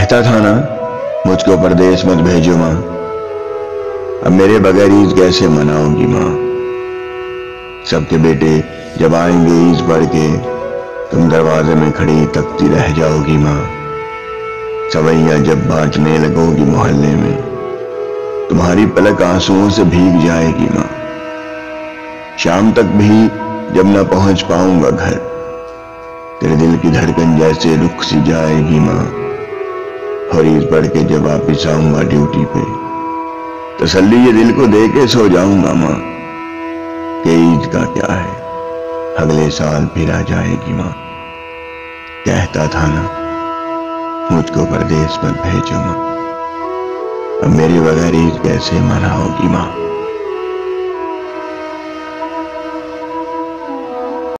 कहता था ना, मुझको परदेश मत भेजो माँ। अब मेरे बगैर ईद कैसे मनाओगी माँ। सबके बेटे जब आएंगे ईद पढ़ के, तुम दरवाजे में खड़ी तकती रह जाओगी माँ। सवैयां जब बांटने लगोगी मोहल्ले में, तुम्हारी पलक आंसुओं से भीग जाएगी माँ। शाम तक भी जब न पहुंच पाऊंगा घर, तेरे दिल की धड़कन जैसे रुक सी जाएगी माँ। और ईद पढ़ के जब वापिस आऊंगा ड्यूटी पे, तसल्ली ये दिल को दे के सो जाऊंगा माँ कि ईद का क्या है, अगले साल फिर आ जाएगी माँ। कहता था ना, मुझको परदेश मत भेजो माँ। अब मेरे बगैर ईद कैसे मनाओगी माँ।